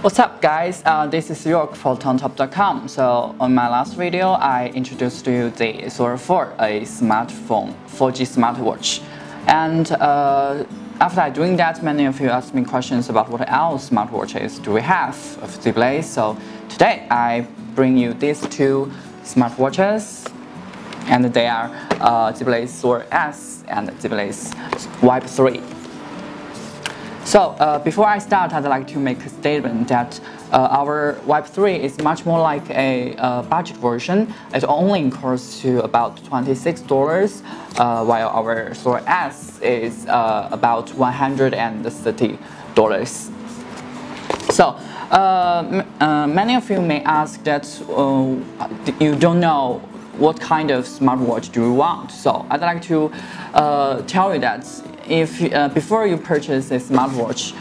What's up guys, this is York for Tomtop.com. So on my last video, I introduced to you the Thor 4, a smartphone, 4G smartwatch. And after doing that, many of you asked me questions about what else smartwatches do we have of Zeblaze. So today I bring you these two smartwatches, and they are Zeblaze Thor S and Zeblaze Vibe 3. So before I start, I'd like to make a statement that our Vibe 3 is much more like a budget version. It only costs to about $26, while our Thor S is about $130. So many of you may ask that you don't know what kind of smartwatch do you want. So I'd like to tell you that if before you purchase a smartwatch,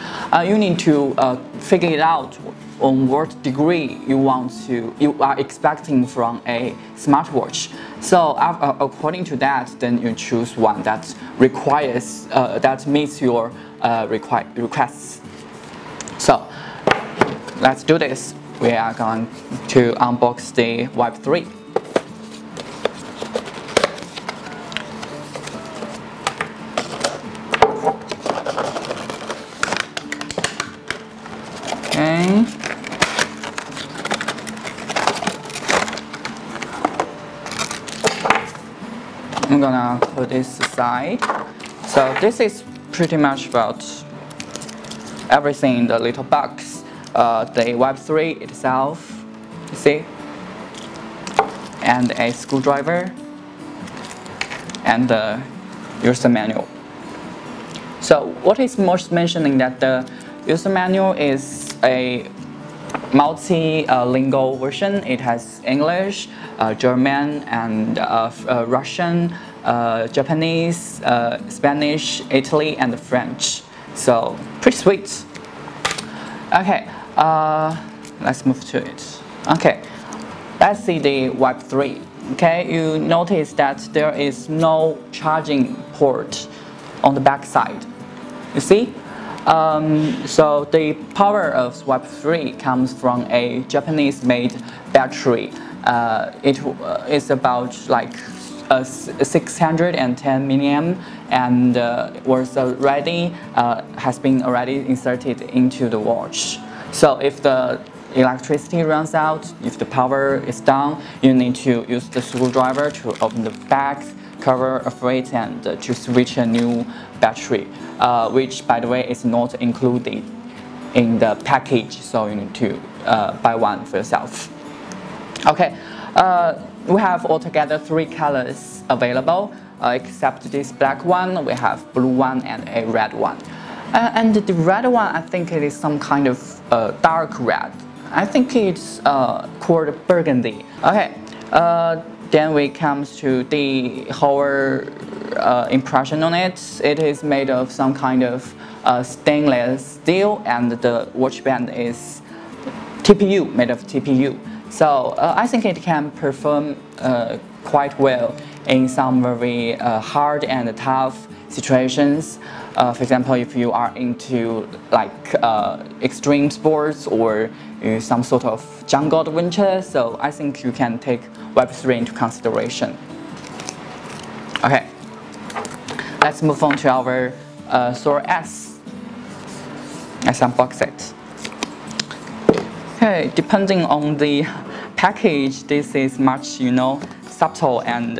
you need to figure it out on what degree you are expecting from a smartwatch. So according to that, then you choose one that requires that meets your requests. So let's do this. We are going to unbox the Vibe 3. Okay. I'm gonna put this aside. So this is pretty much about everything in the little box. The Vibe 3 itself, you see, and a screwdriver, and the user manual. So what is most mentioning that the user manual is a multi-lingual version. It has English, German, and Russian, Japanese, Spanish, Italy, and French. So pretty sweet. Okay, let's move to it. Okay, let's see the Vibe 3. Okay, you notice that there is no charging port on the back side. You see? So the power of Vibe 3 comes from a Japanese-made battery. It is about like 610 milliamp, and has been already inserted into the watch. So if the electricity runs out, if the power is down, you need to use the screwdriver to open the back cover of it and to switch a new battery, which by the way is not included in the package, so you need to buy one for yourself. Okay, we have altogether 3 colors available, except this black one. We have blue one and a red one, and the red one, I think it is some kind of dark red. I think it's called burgundy. Okay. Then we come to the whole impression on it. It is made of some kind of stainless steel, and the watch band is TPU, made of TPU. So I think it can perform quite well in some very hard and tough situations. For example, if you are into like extreme sports or some sort of jungle adventure, so I think you can take Vibe 3 into consideration. Okay, let's move on to our Thor S. Let's unbox it. Okay, depending on the package, this is much, subtle and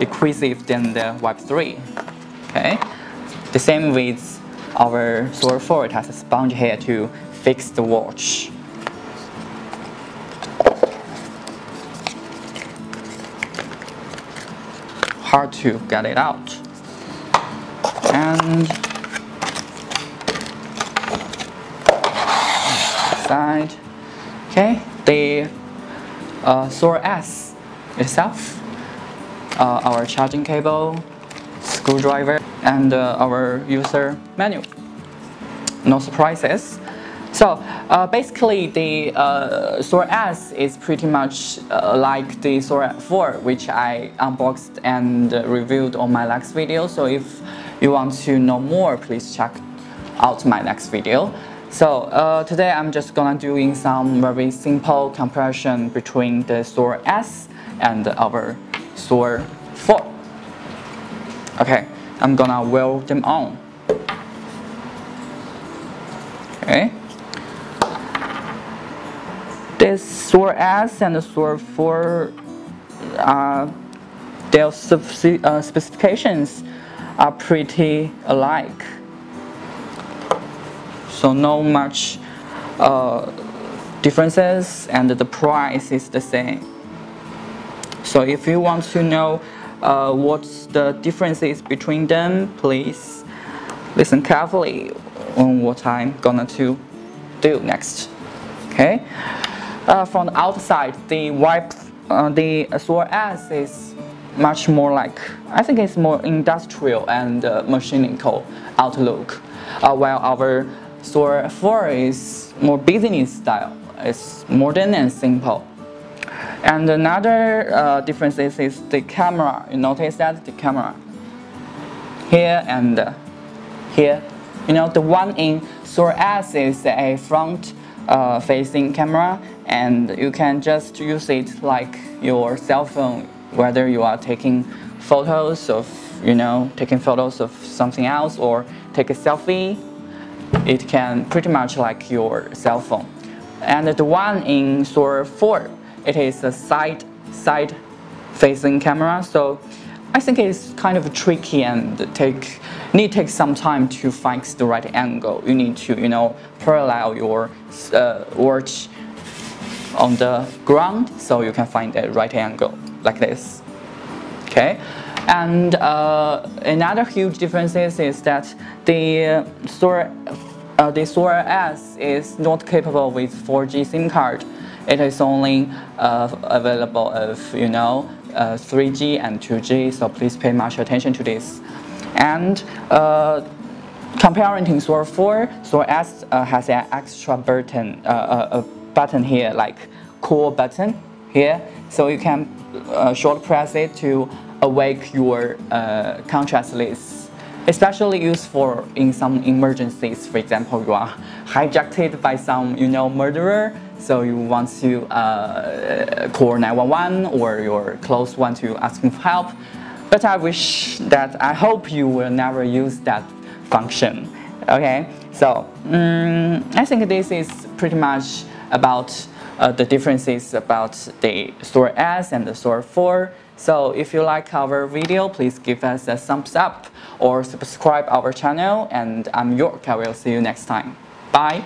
exquisite than the Vibe 3. Okay, the same with our Thor 4. It has a sponge here to fix the watch. Hard to get it out. And side. Okay, the Thor S itself, our charging cable, screwdriver, and our user manual. No surprises. So basically the Thor S is pretty much like the Thor 4, which I unboxed and reviewed on my last video. So if you want to know more, please check out my next video. So today I'm just gonna doing some very simple comparison between the Thor S and our Thor 4. Okay, I'm gonna weld them on. Okay. This Thor S and the Thor 4, their specifications are pretty alike. So no much differences, and the price is the same. So if you want to know what's the differences between them, please listen carefully on what I'm gonna to do next. Okay. From the outside, the Thor S is much more like, I think it's more industrial and mechanical outlook, while our Thor 4 is more business style. It's modern and simple. And another difference is the camera. You notice that the camera here and here. You know, the one in Thor S is a front facing camera, and you can just use it like your cell phone, whether you are taking photos of, taking photos of something else or take a selfie. It can pretty much like your cell phone. And the one in Thor 4, it is a side facing camera, so I think it's kind of tricky and need to take some time to find the right angle. You need to parallel your watch on the ground so you can find the right angle like this. Okay. And another huge difference is that the Thor S is not capable with 4G SIM card. It is only available of 3G and 2G. So please pay much attention to this. And comparing to Thor 4, Thor S has an extra button, a button here, like call button here, so you can short press it to awake your contrast list, especially useful in some emergencies. For example, you are hijacked by some murderer, so you want to call 911 or your close one to asking for help. But I hope you will never use that function. Okay, so I think this is pretty much about the differences about the Thor S and the Thor 4. So if you like our video, please give us a thumbs up or subscribe our channel. And I'm York. I will see you next time. Bye.